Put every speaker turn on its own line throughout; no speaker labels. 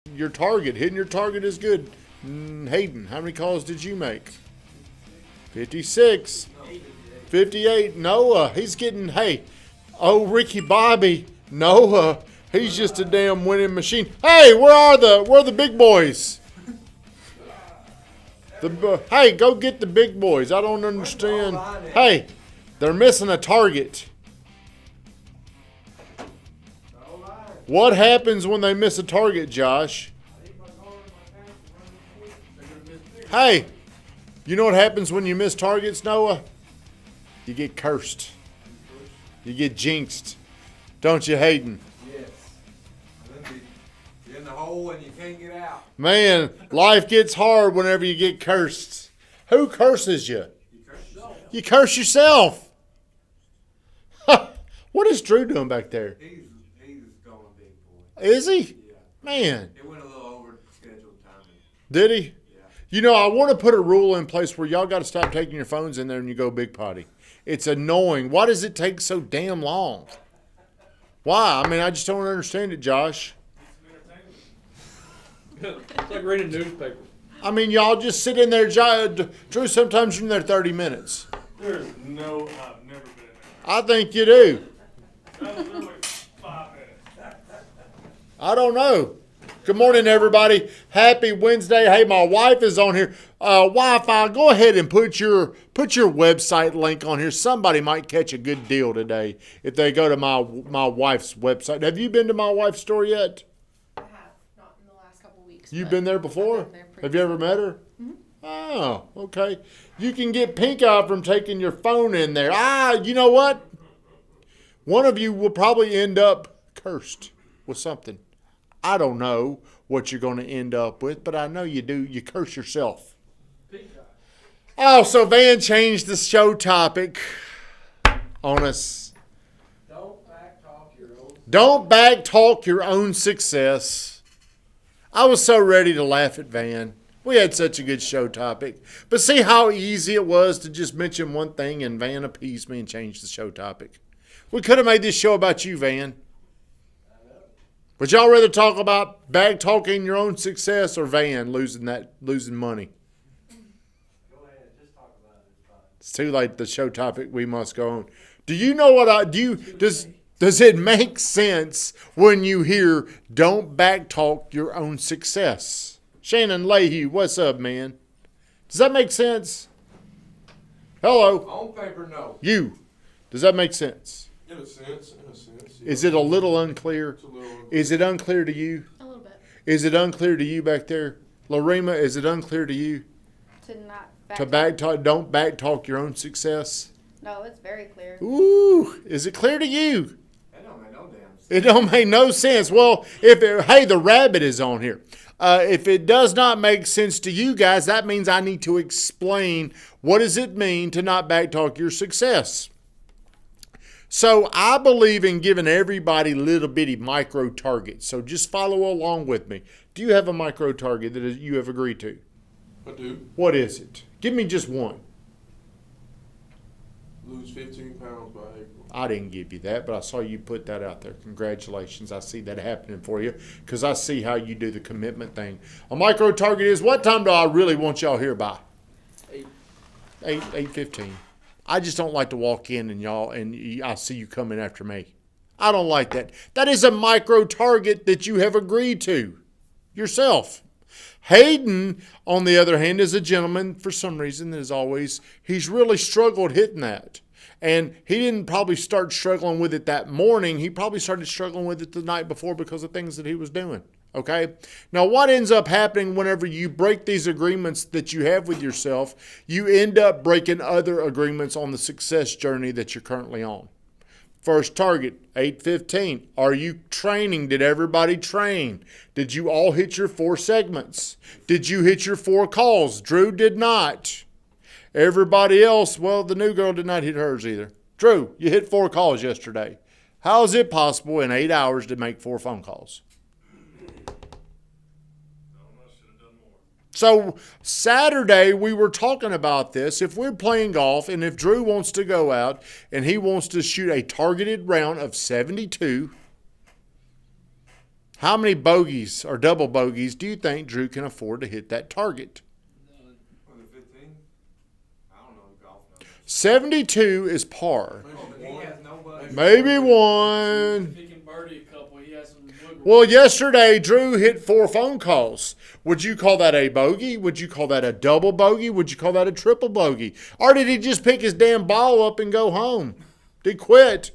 your target. Hitting your target is good. Hayden, how many calls did you make? 56. 58. Noah, he's getting, hey. Oh, Ricky Bobby. Noah, he's just a damn winning machine. Hey, where are the big boys? Hey, go get the big boys. I don't understand. Hey, they're missing a target. What happens when they miss a target, Josh? Hey, you know what happens when you miss targets, Noah? You get cursed. You get jinxed. Don't you, Hayden?
Yes. You're in the hole and you can't get out.
Man, life gets hard whenever you get cursed. Who curses you?
You curse yourself.
You curse yourself. What is Drew doing back there?
He's going big boy.
Is he?
Yeah.
Man.
It went a little over scheduled timing.
Did he?
Yeah.
You know, I want to put a rule in place where y'all got to stop taking your phones in there and you go big potty. It's annoying. Why does it take so damn long? Why? I mean, I just don't understand it, Josh.
It's like reading a newspaper.
I mean, y'all just sit in there. Drew, sometimes you're in there 30 minutes.
There's no, I've never been in
I think you do.
there. That was literally 5 minutes.
I don't know. Good morning, everybody. Happy Wednesday. Hey, my wife is on here. Wi-Fi, go ahead and put your website link on here. Somebody might catch a good deal today if they go to my wife's website. Have you been to my wife's store yet?
I have, not in the last couple weeks.
You've been there before?
Been there
Have you ever met her? Mm-hmm. Oh, okay. You can get pink eye from taking your phone in there. You know what? One of you will probably end up cursed with something. I don't know what you're going to end up with, but I know you do. You curse yourself. Oh, so Van changed the show topic on us. Don't backtalk your own success. I was so ready to laugh at Van. We had such a good show topic. But see how easy it was to just mention one thing and Van appeased me and changed the show topic. We could have made this show about you, Van. Would y'all rather talk about backtalking your own success or Van losing money?
Go ahead, just talk about it. It's fine.
It's too late. The show topic. We must go on. Do you know what I do? Does it make sense when you hear "don't backtalk your own success"? Shannon Leahy, what's up, man? Does that make sense? Hello.
On paper, no.
You. Does that make sense?
In a sense. Yeah.
Is it a little unclear?
It's a little unclear.
Is it unclear to you?
A little bit.
Is it unclear to you back there? Lorema, is it unclear to you?
To not
Don't backtalk your own success?
No, it's very clear.
Ooh, is it clear to you?
That don't make no damn sense.
It don't make no sense. Well, hey, the rabbit is on here. If it does not make sense to you guys, that means I need to explain what does it mean to not backtalk your success. So I believe in giving everybody little bitty micro targets. So just follow along with me. Do you have a micro target that you have agreed to?
I do.
What is it? Give me just one.
Lose 15 pounds by April.
I didn't give you that, but I saw you put that out there. Congratulations. I see that happening for you because I see how you do the commitment thing. A micro target is, what time do I really want y'all here by? 8:15. I just don't like to walk in and I see you coming after me. I don't like that. That is a micro target that you have agreed to yourself. Hayden, on the other hand, is a gentleman for some reason, as always. He's really struggled hitting that. And he didn't probably start struggling with it that morning. He probably started struggling with it the night before because of things that he was doing. Okay? Now, what ends up happening whenever you break these agreements that you have with yourself, you end up breaking other agreements on the success journey that you're currently on. First target, 8:15. Are you training? Did everybody train? Did you all hit your 4 segments? Did you hit your 4 calls? Drew did not. Everybody else, well, the new girl did not hit hers either. Drew, you hit 4 calls yesterday. How is it possible in 8 hours to make 4 phone calls? So Saturday, we were talking about this. If we're playing golf and if Drew wants to go out and he wants to shoot a targeted round of 72, How many bogeys or double bogeys do you think Drew can afford to hit that target?
Was it 15? I don't know golf numbers.
72 is par.
Oh, but he has nobody.
Maybe one.
If he can birdie a couple, he has some wiggle room.
Well, yesterday, Drew hit 4 phone calls. Would you call that a bogey? Would you call that a double bogey? Would you call that a triple bogey? Or did he just pick his damn ball up and go home? Did he quit?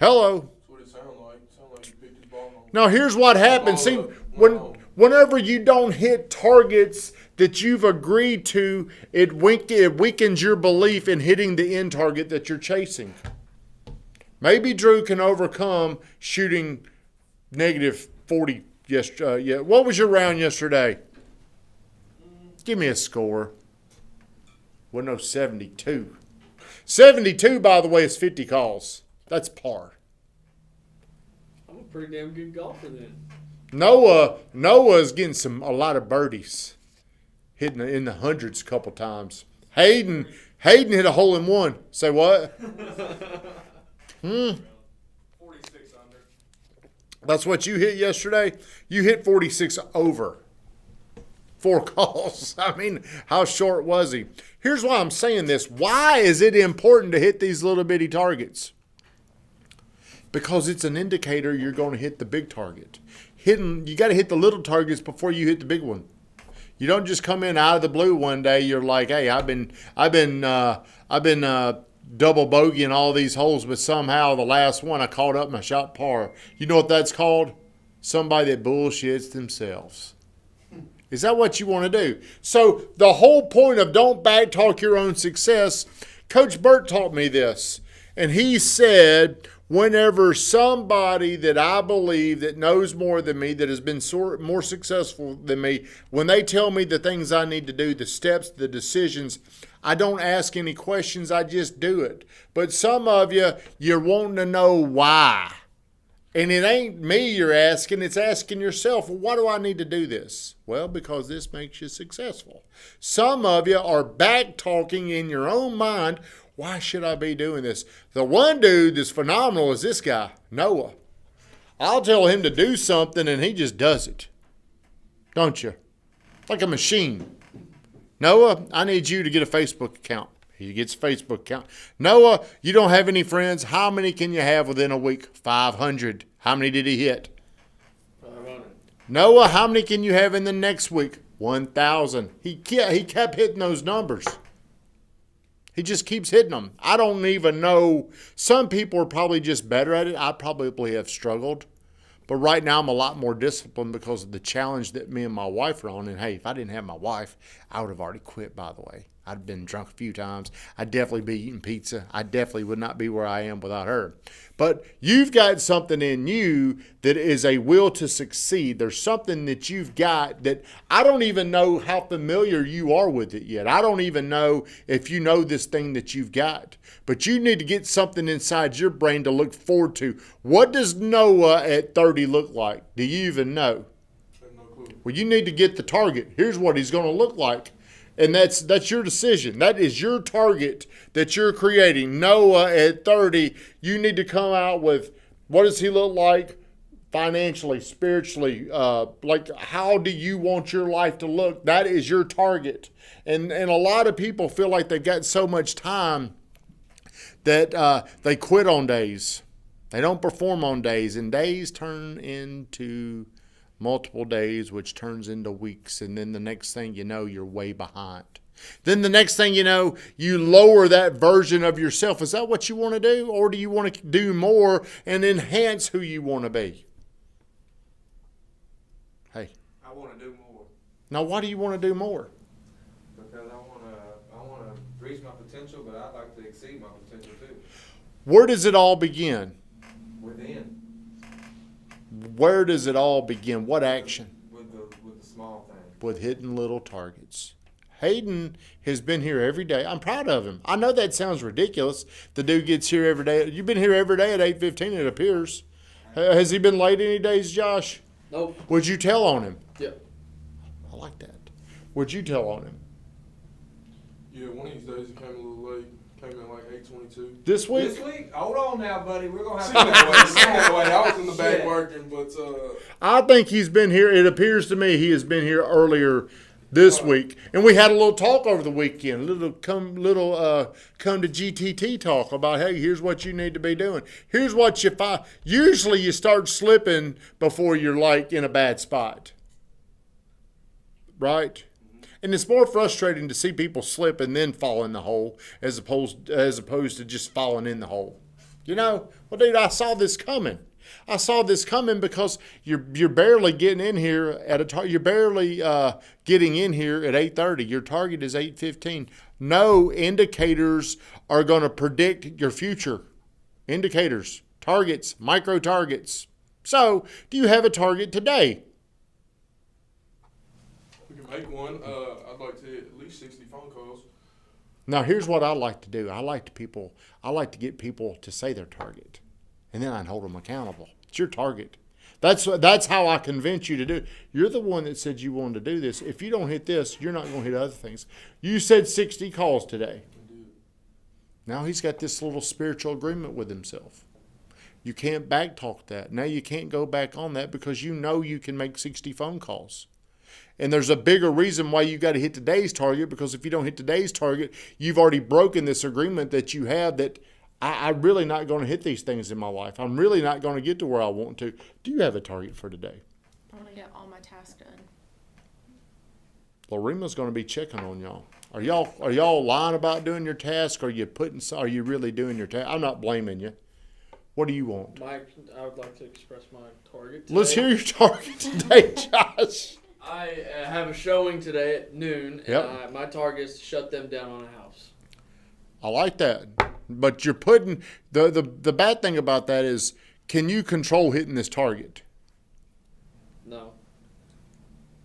Hello.
That's what it sounded like. It sounded like you picked his ball on.
Now, here's what happens. See, whenever you don't hit targets that you've agreed to, it weakens your belief in hitting the end target that you're chasing. Maybe Drew can overcome shooting negative 40 yesterday. Yeah. What was your round yesterday? Give me a score. Well, no, 72. 72, by the way, is 50 calls. That's par.
I'm a pretty damn good golfer then.
Noah's getting a lot of birdies, hitting in the hundreds a couple times. Hayden hit a hole in one. Say what?
46 under.
That's what you hit yesterday? You hit 46 over 4 calls. I mean, how short was he? Here's why I'm saying this. Why is it important to hit these little bitty targets? Because it's an indicator you're going to hit the big target. You got to hit the little targets before you hit the big one. You don't just come in out of the blue one day. You're like, hey, I've been double bogeying all these holes, but somehow the last one I caught up and I shot par. You know what that's called? Somebody that bullshits themselves. Is that what you want to do? So the whole point of don't backtalk your own success, Coach Burt taught me this, and he said, whenever somebody that I believe that knows more than me, that has been more successful than me, when they tell me the things I need to do, the steps, the decisions, I don't ask any questions. I just do it. But some of you're wanting to know why. And it ain't me you're asking. It's asking yourself, well, why do I need to do this? Well, because this makes you successful. Some of you are back talking in your own mind. Why should I be doing this? The one dude that's phenomenal is this guy, Noah. I'll tell him to do something and he just does it. Don't you? Like a machine. Noah, I need you to get a Facebook account. He gets a Facebook account. Noah, you don't have any friends. How many can you have within a week? 500. How many did he hit?
500.
Noah, how many can you have in the next week? 1,000. He kept hitting those numbers. He just keeps hitting them. I don't even know. Some people are probably just better at it. I probably have struggled. But right now I'm a lot more disciplined because of the challenge that me and my wife are on. And, hey, if I didn't have my wife, I would have already quit, by the way. I'd been drunk a few times. I'd definitely be eating pizza. I definitely would not be where I am without her. But you've got something in you that is a will to succeed. There's something that you've got that I don't even know how familiar you are with it yet. I don't even know if you know this thing that you've got. But you need to get something inside your brain to look forward to. What does Noah at 30 look like? Do you even know?
I have no clue.
Well, you need to get the target. Here's what he's going to look like. And that's your decision. That is your target that you're creating. Noah at 30, you need to come out with what does he look like financially, spiritually? Like how do you want your life to look? That is your target. And a lot of people feel like they got so much time that they quit on days. They don't perform on days. And days turn into multiple days, which turns into weeks, and then the next thing you know, you're way behind. Then the next thing you know, you lower that version of yourself. Is that what you want to do? Or do you want to do more and enhance who you want to be? Hey.
I want to do more
Now, why do you want to do more?
because I want to reach my potential, but I'd like to exceed my potential too.
Where does it all begin?
Within,
Where does it all begin? What action?
with the small things.
With hitting little targets. Hayden has been here every day. I'm proud of him. I know that sounds ridiculous. The dude gets here every day. You've been here every day at 8:15, it appears. Has he been late any days, Josh?
Nope.
Would you tell on him?
Yep.
I like that. Would you tell on him?
Yeah, one of these days he came a little late. Came in like 822.
This week?
This week? Hold on now, buddy. We're gonna
Send
have
that way.
to.
Send that way. I was in the back
Shit.
working, but
I think he's been here. It appears to me he has been here earlier this week, and we had a little talk over the weekend. Come to GTT talk about, hey, here's what you need to be doing. Here's what you find. Usually you start slipping before you're like in a bad spot, right? And it's more frustrating to see people slip and then fall in the hole as opposed to just falling in the hole. You know, well, dude, I saw this coming. I saw this coming because you're barely getting in here you're barely getting in here at 8:30. Your target is 8:15. No indicators are going to predict your future. Indicators, targets, micro targets. So, do you have a target today?
we can make one. I'd like to hit at least 60 phone calls.
Now, here's what I like to do. I like to get people to say their target, and then I hold them accountable. It's your target. That's how I convince you to do it. You're the one that said you wanted to do this. If you don't hit this, you're not going to hit other things. You said 60 calls today. Now he's got this little spiritual agreement with himself. You can't backtalk that. Now you can't go back on that because you know you can make 60 phone calls. And there's a bigger reason why you got to hit today's target, because if you don't hit today's target, you've already broken this agreement that you have that I'm really not going to hit these things in my life. I'm really not going to get to where I want to. Do you have a target for today?
I want to get all my tasks done.
Lorema's going to be checking on y'all. Are y'all lying about doing your task? Are you really doing your task? I'm not blaming you. What do you want?
I would like to express my target today.
Let's hear your target today, Josh.
I have a showing today at noon, and
Yep.
my target is to shut them down on a house.
I like that. But you're putting the bad thing about that is, can you control hitting this target?
No.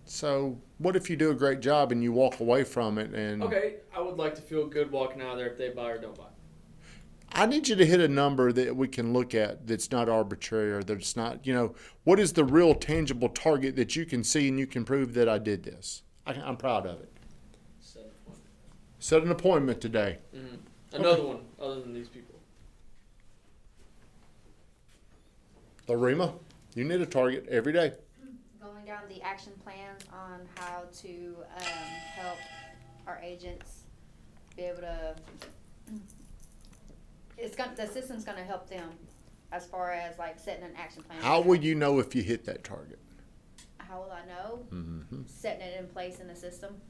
So what if you do a great job and you walk away from it and
Okay, I would like to feel good walking out of there if they buy or don't buy.
I need you to hit a number that we can look at that's not arbitrary or that's not, what is the real tangible target that you can see and you can prove that I did this? I'm proud of it. Set an appointment today.
Mm-hmm. Another one, other than these people.
Lorema, you need a target every day.
Going down the action plans on how to help our agents be able to. The system's gonna help them as far as like setting an action plan.
How will you know if you hit that target?
How will I know?
Mm-hmm.
Setting it in place in the system.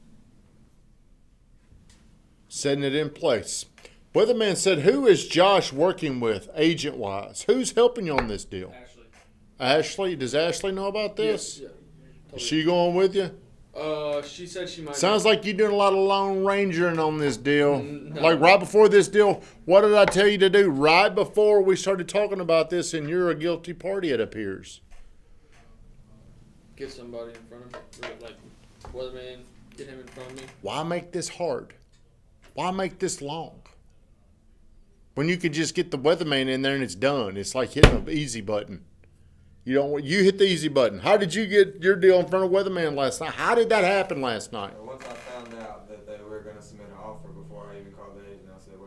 Setting it in place. Weatherman said, who is Josh working with agent-wise? Who's helping you on this deal?
Ashley.
Ashley? Does Ashley know about this?
Yeah.
Is she going with you?
She said she might.
Sounds like you're doing a lot of Lone Rangering on this deal.
No.
Like right before this deal, what did I tell you to do? Right before we started talking about this, and you're a guilty party, it appears.
Get somebody in front of me. Like, Weatherman, get him in front of me.
Why make this hard? Why make this long? When you could just get the weatherman in there and it's done. It's like hitting an easy button. You hit the easy button. How did you get your deal in front of weatherman last night? How did that happen last night?
Once I found out that they were going to submit an offer before I even called the agent, I said,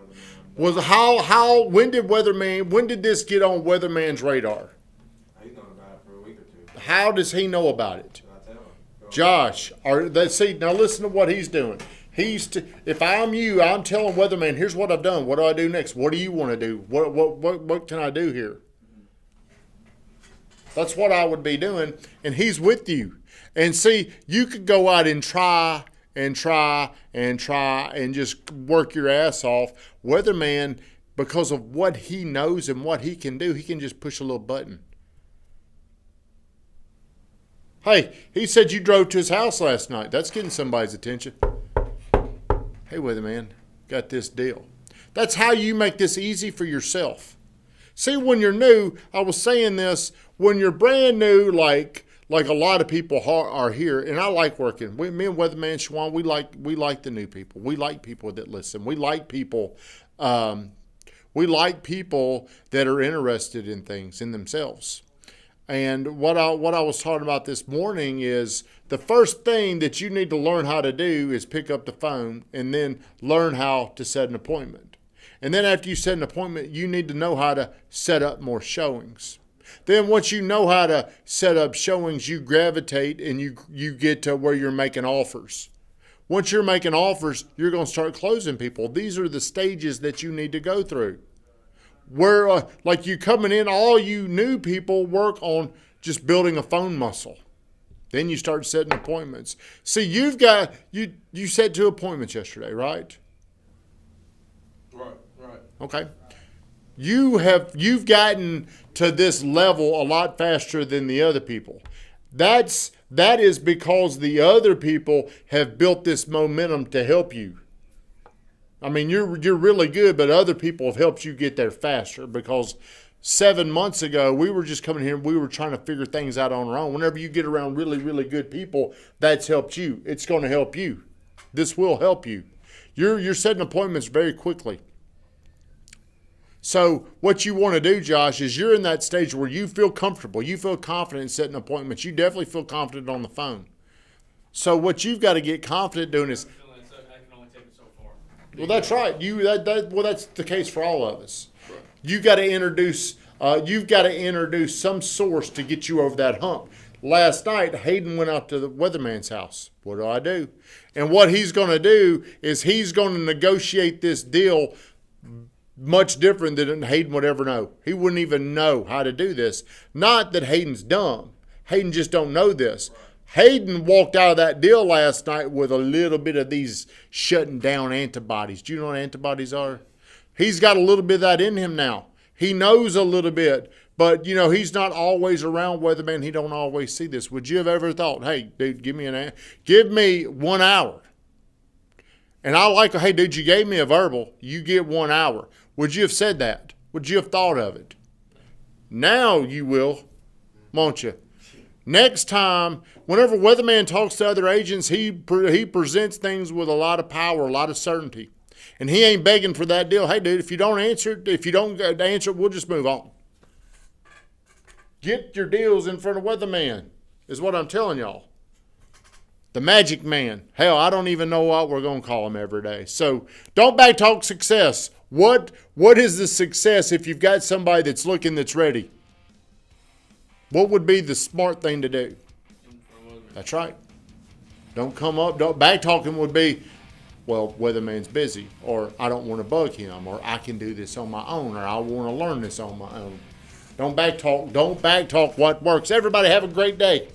"Weatherman,
When did this get on weatherman's radar?
he's known about it for a week or two."
How does he know about it?
I tell him.
Josh, now listen to what he's doing. If I'm you, I'm telling weatherman, here's what I've done. What do I do next? What do you want to do? What can I do here? That's what I would be doing, and he's with you. And see, you could go out and try and just work your ass off. Weatherman, because of what he knows and what he can do, he can just push a little button. Hey, he said you drove to his house last night. That's getting somebody's attention. Hey, weatherman, got this deal. That's how you make this easy for yourself. See, when you're new, I was saying this, when you're brand new, like a lot of people are here, and I like working. Me and Weatherman Shawan, we like the new people. We like people that listen. We like people that are interested in things in themselves. And what I was talking about this morning is the first thing that you need to learn how to do is pick up the phone and then learn how to set an appointment. And then after you set an appointment, you need to know how to set up more showings. Then once you know how to set up showings, you gravitate and you get to where you're making offers. Once you're making offers, you're going to start closing people. These are the stages that you need to go through. Where, like you coming in, all you new people work on just building a phone muscle. Then you start setting appointments. See, you set 2 appointments yesterday, right?
Right.
Okay. You've gotten to this level a lot faster than the other people. That is because the other people have built this momentum to help you. I mean, you're really good, but other people have helped you get there faster because 7 months ago, we were just coming here and we were trying to figure things out on our own. Whenever you get around really, really good people, that's helped you. It's going to help you. This will help you. You're setting appointments very quickly. So what you want to do, Josh, is you're in that stage where you feel comfortable. You feel confident in setting appointments. You definitely feel confident on the phone. So what you've got to get confident doing is,
I can only take it so far.
well, that's right. Well, that's the case for all of us. You've got to introduce some source to get you over that hump. Last night, Hayden went out to the weatherman's house. What do? And what he's going to do is he's going to negotiate this deal much different than Hayden would ever know. He wouldn't even know how to do this. Not that Hayden's dumb. Hayden just don't know this. Hayden walked out of that deal last night with a little bit of these shutting down antibodies. Do you know what antibodies are? He's got a little bit of that in him now. He knows a little bit, but he's not always around weatherman. He don't always see this. Would you have ever thought, hey, dude, give me 1 hour? And I like, hey, dude, you gave me a verbal. You get 1 hour. Would you have said that? Would you have thought of it? Now you will, won't you? Next time, whenever weatherman talks to other agents, he presents things with a lot of power, a lot of certainty. And he ain't begging for that deal. Hey, dude, if you don't answer it, we'll just move on. Get your deals in front of weatherman is what I'm telling y'all. The magic man. Hell, I don't even know what we're going to call him every day. So don't backtalk success. What is the success if you've got somebody that's looking, that's ready? What would be the smart thing to do? That's right. Don't backtalking would be, well, weatherman's busy, or I don't want to bug him, or I can do this on my own, or I want to learn this on my own. Don't backtalk what works. Everybody have a great day.